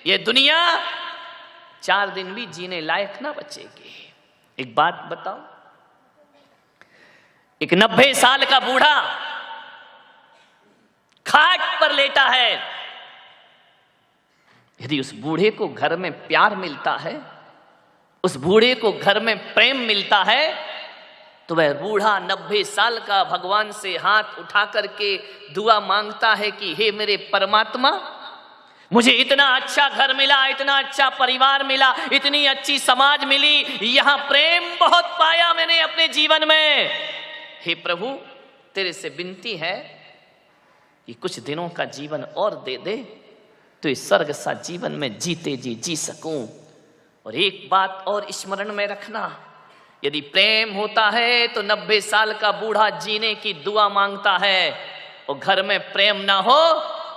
ये दुनिया 4 दिन भी जीने लायक ना बचेगी। एक बात बताओ, एक 90 साल का बूढ़ा खाट पर लेटा है, यदि उस बूढ़े को घर में प्यार मिलता है, उस बूढ़े को घर में प्रेम मिलता है, तो वह बूढ़ा 90 साल का भगवान से हाथ उठा करके दुआ मांगता है कि हे मेरे परमात्मा, मुझे इतना अच्छा घर मिला, इतना अच्छा परिवार मिला, इतनी अच्छी समाज मिली, यहां प्रेम बहुत पाया मैंने अपने जीवन में। हे प्रभु, तेरे से विनती है कि कुछ दिनों का जीवन और दे दे, तो इस स्वर्ग सा जीवन में जीते जी सकूं। और एक बात और स्मरण में रखना, यदि प्रेम होता है तो 90 साल का बूढ़ा जीने की दुआ मांगता है, और घर में प्रेम ना हो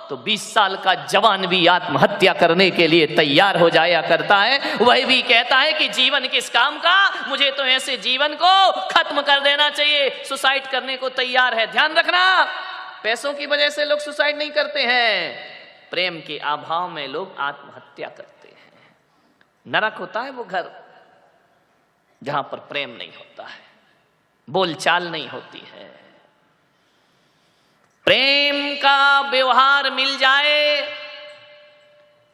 तो 20 साल का जवान भी आत्महत्या करने के लिए तैयार हो जाया करता है। वह भी कहता है कि जीवन किस काम का, मुझे तो ऐसे जीवन को खत्म कर देना चाहिए, सुसाइड करने को तैयार है। ध्यान रखना, पैसों की वजह से लोग सुसाइड नहीं करते हैं, प्रेम के अभाव में लोग आत्महत्या करते हैं। नरक होता है वो घर जहां पर प्रेम नहीं होता है, बोलचाल नहीं होती है। प्रेम का व्यवहार मिल जाए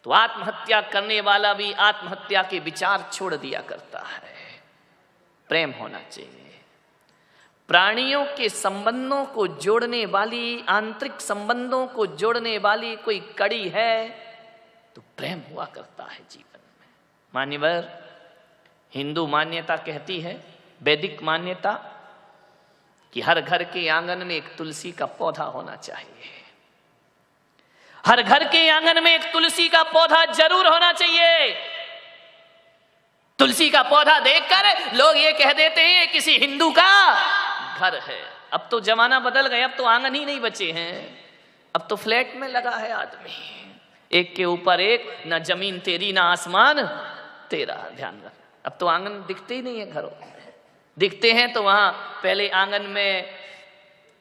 तो आत्महत्या करने वाला भी आत्महत्या के विचार छोड़ दिया करता है। प्रेम होना चाहिए। प्राणियों के संबंधों को जोड़ने वाली, आंतरिक संबंधों को जोड़ने वाली कोई कड़ी है तो प्रेम हुआ करता है जीवन में। मान्यवर, हिंदू मान्यता कहती है, वैदिक मान्यता, कि हर घर के आंगन में एक तुलसी का पौधा होना चाहिए। हर घर के आंगन में एक तुलसी का पौधा जरूर होना चाहिए। तुलसी का पौधा देखकर लोग ये कह देते हैं किसी हिंदू का घर है। अब तो जमाना बदल गया, अब तो आंगन ही नहीं बचे हैं, अब तो फ्लैट में लगा है आदमी, एक के ऊपर एक, ना जमीन तेरी ना आसमान तेरा। ध्यान रख, अब तो आंगन दिखते ही नहीं है घरों में। दिखते हैं तो वहां पहले आंगन में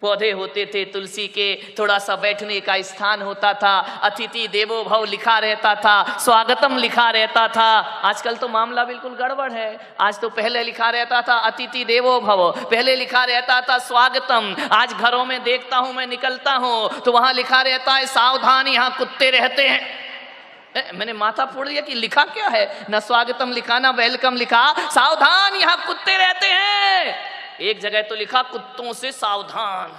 पौधे होते थे तुलसी के, थोड़ा सा बैठने का स्थान होता था, अतिथि देवो भव लिखा रहता था, स्वागतम लिखा रहता था। आजकल तो मामला बिल्कुल गड़बड़ है। आज तो पहले लिखा रहता था अतिथि देवो भव, पहले लिखा रहता था स्वागतम। आज घरों में देखता हूं, मैं निकलता हूं तो वहां लिखा रहता है सावधान यहां कुत्ते रहते हैं। मैंने माथा फोड़ दिया कि लिखा क्या है, ना स्वागतम लिखा ना वेलकम लिखा, सावधान यहां कुत्ते रहते हैं। एक जगह तो लिखा कुत्तों से सावधान।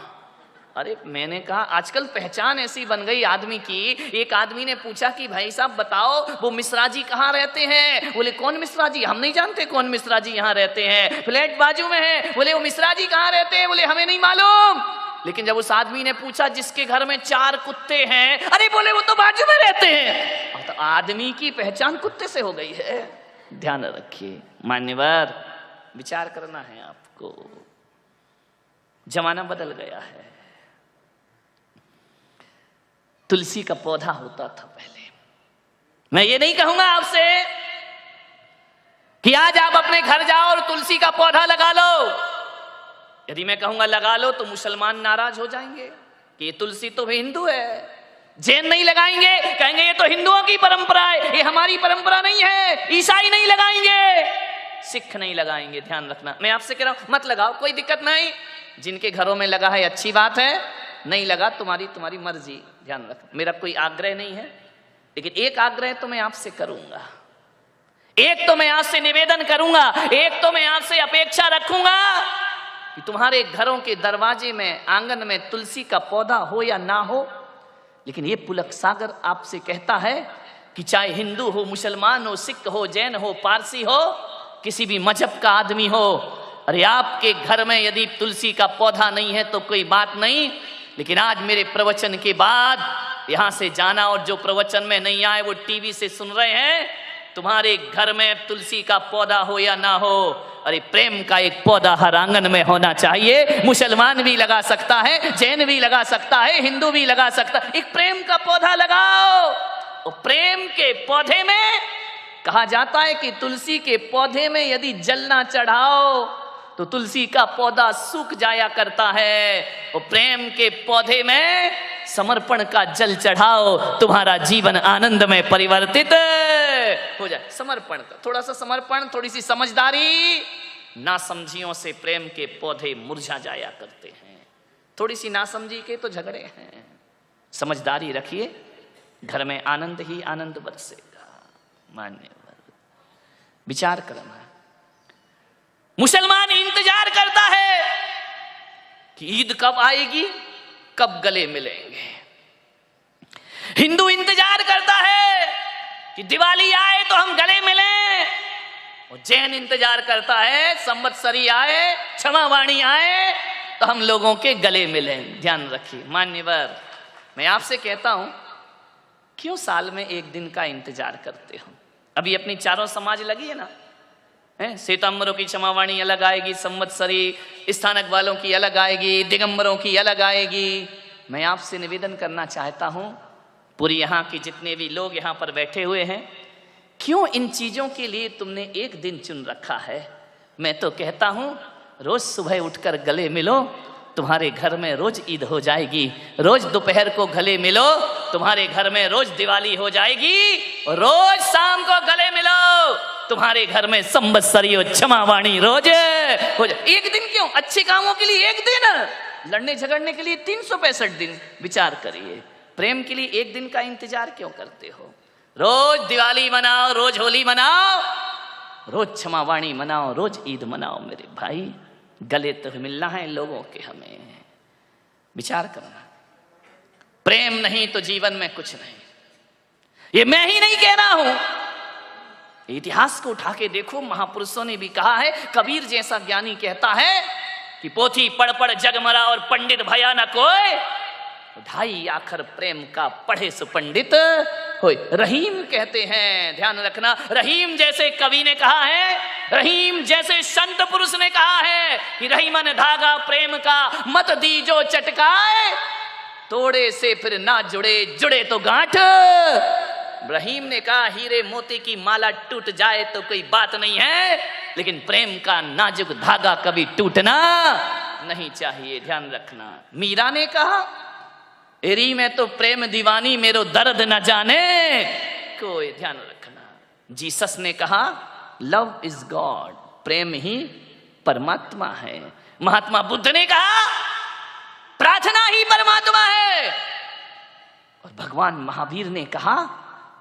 अरे मैंने कहा आजकल पहचान ऐसी बन गई आदमी की। एक आदमी ने पूछा कि भाई साहब बताओ वो मिश्रा जी कहाँ रहते हैं? बोले कौन मिश्रा जी? हम नहीं जानते कौन मिश्रा जी यहाँ रहते हैं, फ्लैट बाजू में है। बोले वो मिश्रा जी कहाँ रहते हैं? बोले हमें नहीं मालूम। लेकिन जब उस आदमी ने पूछा जिसके घर में 4 कुत्ते हैं, अरे बोले वो तो बाजू में रहते हैं। तो आदमी की पहचान कुत्ते से हो गई है। ध्यान रखिए मान्यवर, विचार करना है आपको, जमाना बदल गया है। तुलसी का पौधा होता था पहले। मैं ये नहीं कहूंगा आपसे कि आज आप अपने घर जाओ और तुलसी का पौधा लगा लो। यदि मैं कहूंगा लगा लो तो मुसलमान नाराज हो जाएंगे कि ये तुलसी तो भी हिंदू है। जैन नहीं लगाएंगे, कहेंगे ये तो हिंदुओं की परंपरा है, ये हमारी परंपरा नहीं है। ईसाई नहीं लगाएंगे, सिख नहीं लगाएंगे। ध्यान रखना, मैं आपसे कह रहा हूं मत लगाओ, कोई दिक्कत नहीं। जिनके घरों में लगा है अच्छी बात है, नहीं लगा तुम्हारी मर्जी। ध्यान रखना, मेरा कोई आग्रह नहीं है, लेकिन एक आग्रह तो मैं आपसे करूंगा, एक तो मैं आपसे निवेदन करूंगा, एक तो मैं आपसे अपेक्षा रखूंगा कि तुम्हारे घरों के दरवाजे में, आंगन में तुलसी का पौधा हो या ना हो, लेकिन ये पुलक सागर आपसे कहता है कि चाहे हिंदू हो, मुसलमान हो, सिख हो, जैन हो, पारसी हो, किसी भी मजहब का आदमी हो, अरे आपके घर में यदि तुलसी का पौधा नहीं है तो कोई बात नहीं, लेकिन आज मेरे प्रवचन के बाद यहां से जाना, और जो प्रवचन में नहीं आए वो टीवी से सुन रहे हैं, तुम्हारे घर में तुलसी का पौधा हो या ना हो, अरे प्रेम का एक पौधा हर आंगन में होना चाहिए। मुसलमान भी लगा सकता है, जैन भी लगा सकता है, हिंदू भी लगा सकता है। एक प्रेम का पौधा लगाओ। और प्रेम के पौधे में कहा जाता है कि तुलसी के पौधे में यदि जल ना चढ़ाओ तो तुलसी का पौधा सूख जाया करता है। और प्रेम के पौधे में समर्पण का जल चढ़ाओ, तुम्हारा जीवन आनंद में परिवर्तित हो जाए। समर्पण का थोड़ा सा समर्पण, थोड़ी सी समझदारी, नासमझियों से प्रेम के पौधे मुरझा जाया करते हैं। थोड़ी सी नासमझी के तो झगड़े हैं। समझदारी रखिए, घर में आनंद ही आनंद बरसेगा। मान्यवर विचार करना। मुसलमान इंतजार करता है कि ईद कब आएगी, कब गले मिलेंगे। हिंदू इंतजार करता है कि दिवाली आए तो हम गले मिलें, और जैन इंतजार करता है संवत्सरी आए, क्षमावाणी आए तो हम लोगों के गले मिलें। ध्यान रखिए मान्यवर, मैं आपसे कहता हूं, क्यों साल में एक दिन का इंतजार करते हो? अभी अपनी चारों समाज लगी है ना, श्वेतांबरों की क्षमावाणी अलग आएगी, संवत्सरी स्थानक वालों की अलग आएगी, दिगंबरों की अलग आएगी। मैं आपसे निवेदन करना चाहता हूं, पूरी यहाँ की जितने भी लोग यहाँ पर बैठे हुए हैं, क्यों इन चीजों के लिए तुमने एक दिन चुन रखा है? मैं तो कहता हूं, रोज सुबह उठकर गले मिलो, तुम्हारे घर में रोज ईद हो जाएगी। रोज दोपहर को गले मिलो, तुम्हारे घर में रोज दिवाली हो जाएगी। रोज शाम को गले मिलो, तुम्हारे घर में संवत्सरी और क्षमावाणी रोज हो जाए। एक दिन क्यों? अच्छे कामों के लिए एक दिन, लड़ने झगड़ने के लिए 365 दिन। विचार करिए, प्रेम के लिए एक दिन का इंतजार क्यों करते हो? रोज दिवाली मनाओ, रोज होली मनाओ, रोज क्षमावाणी मनाओ, रोज ईद मनाओ। मेरे भाई, गले तो मिलना है लोगों के हमें। विचार करना, प्रेम नहीं तो जीवन में कुछ नहीं। ये मैं ही नहीं कह रहा हूं, इतिहास को उठा के देखो, महापुरुषों ने भी कहा है। कबीर जैसा ज्ञानी कहता है कि पोथी पढ़ पढ़ जग मरा और पंडित भया न कोई, ढाई आखर प्रेम का पढ़े सु पंडित होय। रहीम कहते हैं, ध्यान रखना, रहीम जैसे कवि ने कहा है, रहीम जैसे संत पुरुष ने कहा है कि रहीमन धागा प्रेम का मत दीजो चटकाए, तोड़े से फिर ना जुड़े, जुड़े तो गांठ। रहीम ने कहा हीरे मोती की माला टूट जाए तो कोई बात नहीं है, लेकिन प्रेम का नाजुक धागा कभी टूटना नहीं चाहिए। ध्यान रखना। मीरा ने कहा एरी में तो प्रेम दीवानी, मेरो दर्द न जाने कोई। ध्यान रखना। जीसस ने कहा लव इज गॉड, प्रेम ही परमात्मा है। महात्मा बुद्ध ने कहा प्रार्थना ही परमात्मा है, और भगवान महावीर ने कहा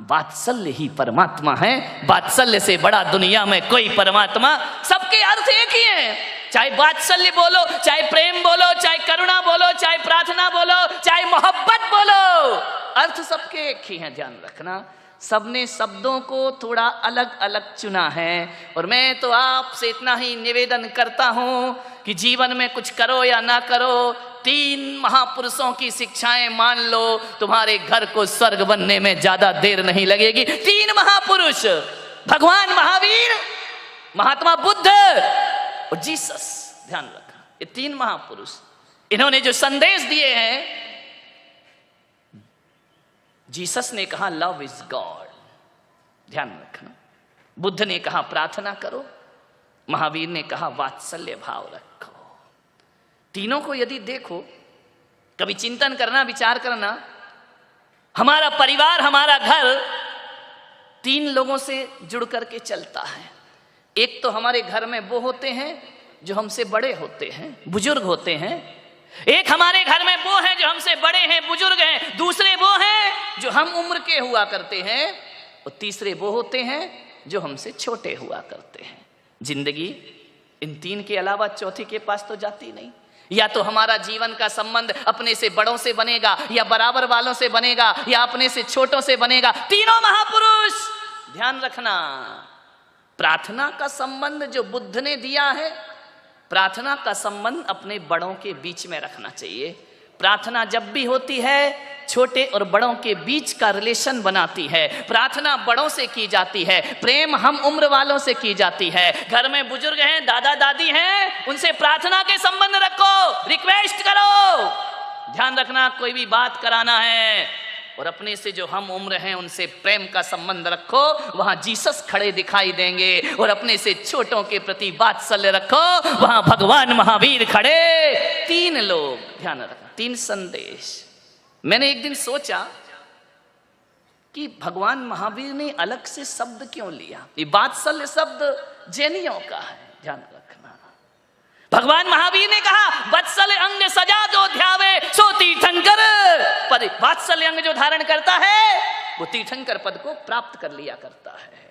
वात्सल्य ही परमात्मा है। वात्सल्य से बड़ा दुनिया में कोई परमात्मा, सबके अर्थ एक ही है। चाहे वात्सल्य बोलो, चाहे प्रेम बोलो, चाहे करुणा बोलो, चाहे प्रार्थना बोलो, चाहे मोहब्बत बोलो, अर्थ सबके एक ही हैं। ध्यान रखना। सबने शब्दों को थोड़ा अलग अलग चुना है, और मैं तो आपसे इतना ही निवेदन करता हूं कि जीवन में कुछ करो या ना करो, 3 महापुरुषों की शिक्षाएं मान लो, तुम्हारे घर को स्वर्ग बनने में ज्यादा देर नहीं लगेगी। 3 महापुरुष, भगवान महावीर, महात्मा बुद्ध और जीसस। ध्यान रखना, ये 3 महापुरुष, इन्होंने जो संदेश दिए हैं। जीसस ने कहा लव इज गॉड, ध्यान रखना। बुद्ध ने कहा प्रार्थना करो, महावीर ने कहा वात्सल्य भाव रखो। तीनों को यदि देखो, कभी चिंतन करना, विचार करना, हमारा परिवार, हमारा घर 3 लोगों से जुड़ करके चलता है। एक तो हमारे घर में वो होते हैं जो हमसे बड़े होते हैं, बुजुर्ग होते हैं। एक हमारे घर में वो हैं जो हमसे बड़े हैं, बुजुर्ग हैं। दूसरे वो हैं जो हम उम्र के हुआ करते हैं, और तीसरे वो होते हैं जो हमसे छोटे हुआ करते हैं। जिंदगी इन 3 के अलावा चौथी के पास तो जाती नहीं। या तो हमारा जीवन का संबंध अपने से बड़ों से बनेगा, या बराबर वालों से बनेगा, या अपने से छोटों से बनेगा। तीनों महापुरुष, ध्यान रखना। प्रार्थना का संबंध जो बुद्ध ने दिया है, प्रार्थना का संबंध अपने बड़ों के बीच में रखना चाहिए। प्रार्थना जब भी होती है, छोटे और बड़ों के बीच का रिलेशन बनाती है। प्रार्थना बड़ों से की जाती है, प्रेम हम उम्र वालों से की जाती है। घर में बुजुर्ग हैं, दादा दादी हैं, उनसे प्रार्थना के संबंध रखो, रिक्वेस्ट करो। ध्यान रखना, कोई भी बात कराना है, और अपने से जो हम उम्र हैं उनसे प्रेम का संबंध रखो, वहां जीसस खड़े दिखाई देंगे। और अपने से छोटों के प्रति वात्सल्य रखो, वहां भगवान महावीर खड़े। 3 लोग, ध्यान रखना, 3 संदेश। मैंने एक दिन सोचा कि भगवान महावीर ने अलग से शब्द क्यों लिया। ये वात्सल्य शब्द जैनियों का है, ध्यान रखना। भगवान महावीर ने कहा वात्सल्य अंग सजा जो ध्यावे सो तीर्थंकर पद। वात्सल्य अंग जो धारण करता है वो तीर्थंकर पद को प्राप्त कर लिया करता है।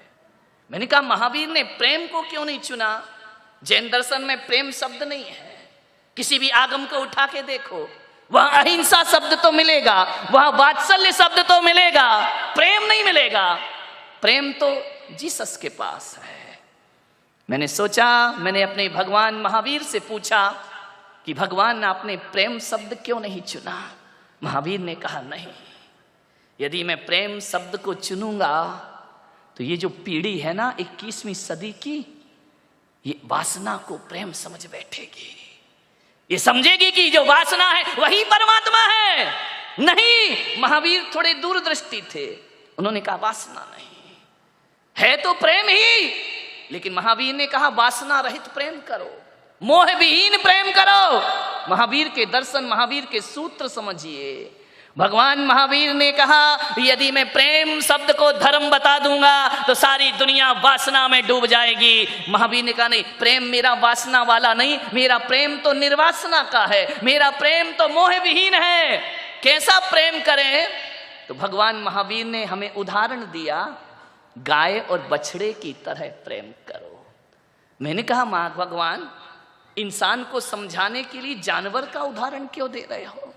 मैंने कहा महावीर ने प्रेम को क्यों नहीं चुना। जैन दर्शन में प्रेम शब्द नहीं है। किसी भी आगम को उठा के देखो, वहां अहिंसा शब्द तो मिलेगा, वहां वात्सल्य शब्द तो मिलेगा, प्रेम नहीं मिलेगा। प्रेम तो जीसस के पास है। मैंने सोचा, मैंने अपने भगवान महावीर से पूछा कि भगवान आपने प्रेम शब्द क्यों नहीं चुना। महावीर ने कहा नहीं, यदि मैं प्रेम शब्द को चुनूंगा तो ये जो पीढ़ी है ना 21वीं सदी की, ये वासना को प्रेम समझ बैठेगी। ये समझेगी कि जो वासना है वही परमात्मा है। नहीं, महावीर थोड़े दूरदृष्टि थे। उन्होंने कहा वासना नहीं है तो प्रेम ही। लेकिन महावीर ने कहा वासना रहित प्रेम करो, मोह विहीन प्रेम करो। महावीर के दर्शन, महावीर के सूत्र समझिए। भगवान महावीर ने कहा यदि मैं प्रेम शब्द को धर्म बता दूंगा तो सारी दुनिया वासना में डूब जाएगी। महावीर ने कहा नहीं, प्रेम मेरा वासना वाला नहीं, मेरा प्रेम तो निर्वासना का है, मेरा प्रेम तो मोह विहीन है। कैसा प्रेम करें? तो भगवान महावीर ने हमें उदाहरण दिया, गाय और बछड़े की तरह प्रेम करो। मैंने कहा मां भगवान, इंसान को समझाने के लिए जानवर का उदाहरण क्यों दे रहे हो?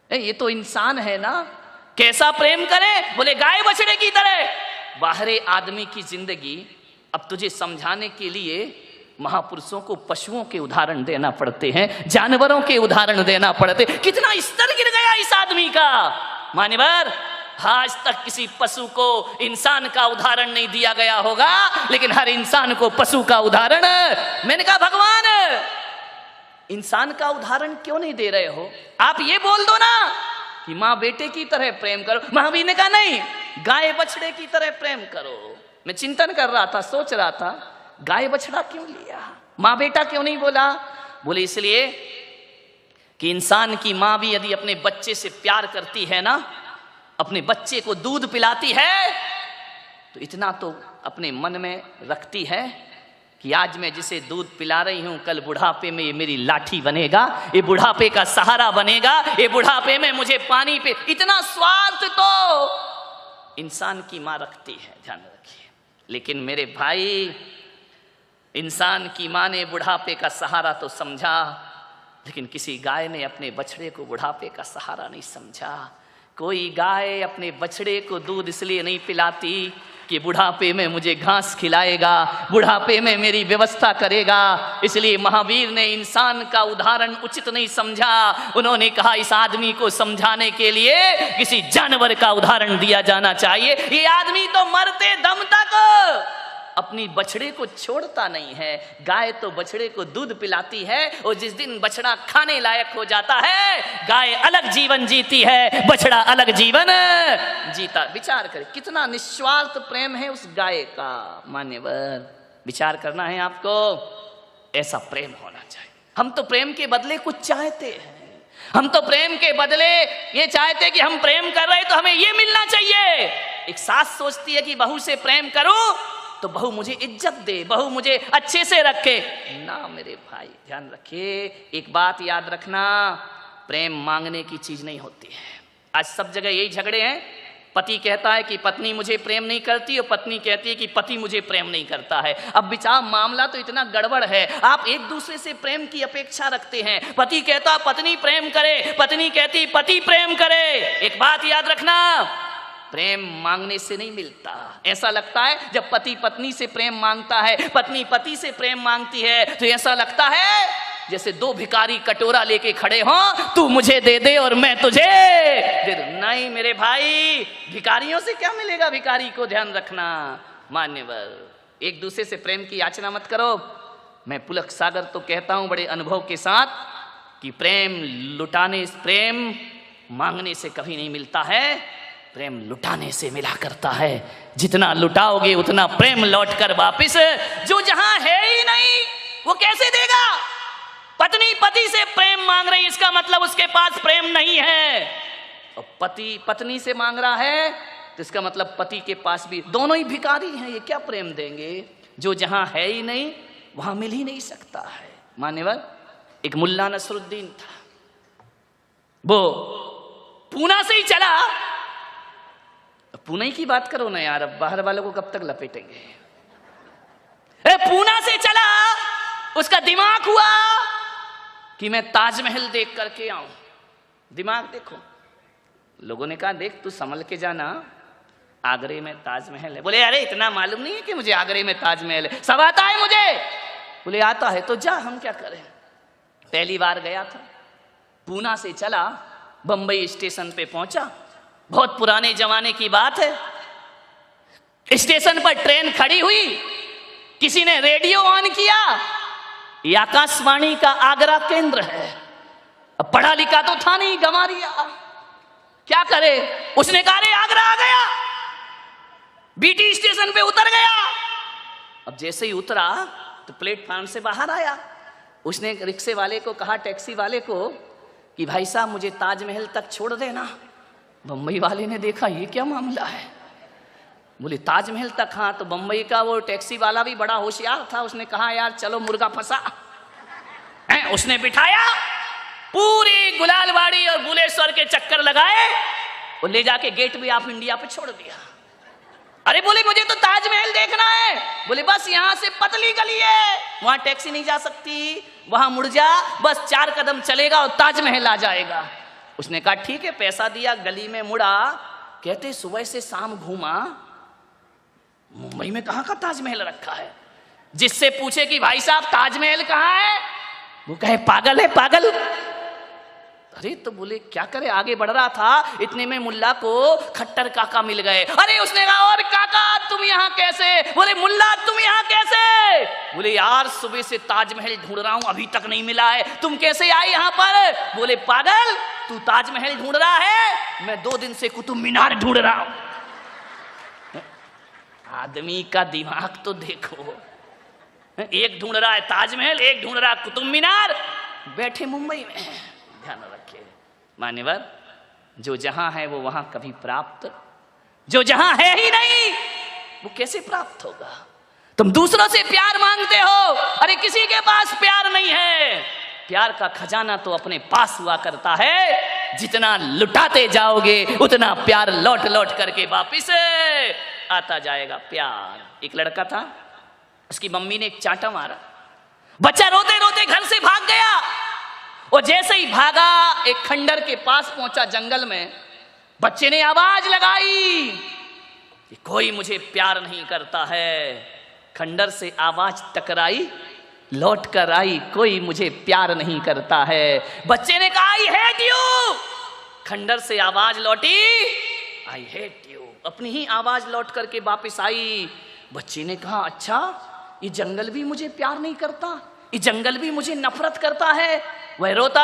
ये तो इंसान है ना, कैसा प्रेम करें? बोले गाय बछड़े की तरह। बाहरी आदमी की जिंदगी अब तुझे समझाने के लिए महापुरुषों को पशुओं के उदाहरण देना पड़ते हैं, जानवरों के उदाहरण देना पड़ते। कितना स्तर गिर गया इस आदमी का। मान्यवर, आज तक किसी पशु को इंसान का उदाहरण नहीं दिया गया होगा, लेकिन हर इंसान को पशु का उदाहरण। मैंने कहा भगवान, इंसान का उदाहरण क्यों नहीं दे रहे हो? आप ये बोल दो ना कि माँ बेटे की तरह प्रेम करो। महावीर ने कहा नहीं, गाय बछड़े की तरह प्रेम करो। मैं चिंतन कर रहा था, सोच रहा था गाय बछड़ा क्यों लिया, माँ बेटा क्यों नहीं बोला? बोले इसलिए कि इंसान की माँ भी यदि अपने बच्चे से प्यार करती है ना, अपने बच्चे को दूध पिलाती है, तो इतना तो अपने मन में रखती है कि आज मैं जिसे दूध पिला रही हूं, कल बुढ़ापे में ये मेरी लाठी बनेगा, ये बुढ़ापे का सहारा बनेगा, ये बुढ़ापे में मुझे पानी पे। इतना स्वार्थ तो इंसान की मां रखती है, ध्यान रखिए। लेकिन मेरे भाई, इंसान की मां ने बुढ़ापे का सहारा तो समझा, लेकिन किसी गाय ने अपने बछड़े को बुढ़ापे का सहारा नहीं समझा। कोई गाय अपने बछड़े को दूध इसलिए नहीं पिलाती कि बुढ़ापे में मुझे घास खिलाएगा, बुढ़ापे में मेरी व्यवस्था करेगा। इसलिए महावीर ने इंसान का उदाहरण उचित नहीं समझा। उन्होंने कहा इस आदमी को समझाने के लिए किसी जानवर का उदाहरण दिया जाना चाहिए। ये आदमी तो मरते दम तक अपनी बछड़े को छोड़ता नहीं है। गाय तो बछड़े को दूध पिलाती है, और जिस दिन बछड़ा खाने लायक हो जाता है, गाय अलग जीवन जीती है, बछड़ा अलग जीवन जीता। विचार करें कितना निस्वार्थ प्रेम है उस गाय का। मान्यवर, विचार करना है आपको, ऐसा प्रेम होना चाहिए। हम तो प्रेम के बदले कुछ चाहते हैं, हम तो प्रेम के बदले ये चाहते कि हम प्रेम कर रहे तो हमें ये मिलना चाहिए। एक सास सोचती है कि बहू से प्रेम करूं तो बहू मुझे इज्जत दे, बहू मुझे अच्छे से रखे ना। मेरे भाई ध्यान रखिए, एक बात याद रखना, प्रेम मांगने की चीज नहीं होती है। आज सब जगह यही झगड़े हैं। पति कहता है कि पत्नी मुझे प्रेम नहीं करती, और पत्नी कहती है कि पति मुझे प्रेम नहीं करता है। अब विचार मामला तो इतना गड़बड़ है, आप एक दूसरे से प्रेम की अपेक्षा रखते हैं। पति कहता पत्नी प्रेम करे, पत्नी कहती पति प्रेम करे। एक बात याद रखना, प्रेम मांगने से नहीं मिलता। ऐसा लगता है जब पति पत्नी से प्रेम मांगता है, पत्नी पति से प्रेम मांगती है, तो ऐसा लगता है जैसे दो भिखारी कटोरा लेके खड़े हों, तू मुझे दे दे और मैं तुझे दे दूं। नहीं मेरे भाई, भिखारियों से क्या मिलेगा भिखारी को, ध्यान रखना। मान्यवर, एक दूसरे से प्रेम की याचना मत करो। मैं पुलक सागर तो कहता हूं बड़े अनुभव के साथ कि प्रेम लुटाने, प्रेम मांगने से कभी नहीं मिलता है, प्रेम लुटाने से मिला करता है। जितना लुटाओगे उतना प्रेम लौटकर वापिस, जो जहां है ही नहीं वो कैसे देगा? पत्नी पति से प्रेम मांग रही, इसका मतलब उसके पास प्रेम नहीं है। और पति पत्नी से मांग रहा है तो इसका मतलब पति के पास भी, दोनों ही भिखारी हैं, ये क्या प्रेम देंगे? जो जहां है ही नहीं वहां मिल ही नहीं सकता है। मान्यवर, एक मुल्ला नसरुद्दीन था, वो पूना से ही चला। पूना की बात करो ना यार, अब बाहर वालों को कब तक लपेटेंगे। पूना से चला, उसका दिमाग हुआ कि मैं ताजमहल देख करके आऊं। दिमाग देखो, लोगों ने कहा देख तू संभल के जाना, आगरे में ताजमहल है। बोले अरे इतना मालूम नहीं है कि मुझे आगरे में ताजमहल है, सब आता है मुझे। बोले आता है तो जा, हम क्या करें। पहली बार गया था, पूना से चला, बंबई स्टेशन पे पहुंचा। बहुत पुराने जमाने की बात है, स्टेशन पर ट्रेन खड़ी हुई, किसी ने रेडियो ऑन किया, ये आकाशवाणी का आगरा केंद्र है। अब पढ़ा लिखा तो था नहीं, गंवारिया, क्या करे। उसने कहा अरे आगरा आ गया, बीटी स्टेशन पे उतर गया। अब जैसे ही उतरा तो प्लेटफार्म से बाहर आया, उसने रिक्शे वाले को कहा, टैक्सी वाले को, कि भाई साहब मुझे ताजमहल तक छोड़ देना। बंबई वाले ने देखा ये क्या मामला है, बोले ताजमहल तक? हाँ। तो बंबई का वो टैक्सी वाला भी बड़ा होशियार था, उसने कहा यार चलो मुर्गा फंसा। उसने बिठाया, पूरी गुलालवाड़ी और बुलेश्वर के चक्कर लगाए और ले जाके गेट भी ऑफ इंडिया पे छोड़ दिया। अरे बोले मुझे तो ताजमहल देखना है। बोले बस यहां से पतली गली है, वहां टैक्सी नहीं जा सकती, वहां मुड़ जा, बस 4 कदम चलेगा और ताजमहल आ जाएगा। उसने कहा ठीक है, पैसा दिया, गली में मुड़ा। कहते सुबह से शाम घूमा, मुंबई में कहां का ताजमहल रखा है। जिससे पूछे कि भाई साहब ताजमहल कहां है, वो कहे पागल है पागल। अरे तो बोले क्या करे, आगे बढ़ रहा था, इतने में मुल्ला को खट्टर काका मिल गए। अरे उसने कहा और काका तुम यहाँ कैसे? बोले मुल्ला तुम यहाँ कैसे? बोले यार सुबह से ताजमहल ढूंढ रहा हूं, अभी तक नहीं मिला है, तुम कैसे आए यहाँ पर? बोले पागल, तू ताजमहल ढूंढ रहा है, मैं 2 दिन से कुतुब मीनार ढूंढ रहा हूं। आदमी का दिमाग तो देखो, एक ढूंढ रहा है ताजमहल, एक ढूंढ रहा है कुतुब मीनार, बैठे मुंबई में। ध्यान रखे मान्यवर, जो जहां है वो वहां कभी प्राप्त, जो जहां है ही नहीं वो कैसे प्राप्त होगा। तुम दूसरों से प्यार मांगते हो, अरे किसी के पास प्यार नहीं है। प्यार का खजाना तो अपने पास हुआ करता है, जितना लुटाते जाओगे उतना प्यार लौट लौट करके वापिस आता जाएगा। प्यार। एक लड़का था, उसकी मम्मी ने एक चांटा मारा, बच्चा रोते रोते घर से भाग गया। और जैसे ही भागा एक खंडर के पास पहुंचा जंगल में, बच्चे ने आवाज लगाई कि कोई मुझे प्यार नहीं करता है। खंडर से आवाज टकराई, लौट कर आई, कोई मुझे प्यार नहीं करता है। बच्चे ने कहा आई हेट यू। खंडर से आवाज लौटी, आई हेट यू। अपनी ही आवाज लौट करके वापस आई। बच्चे ने कहा अच्छा, ये जंगल भी मुझे प्यार नहीं करता, ये जंगल भी मुझे नफरत करता है। वह रोता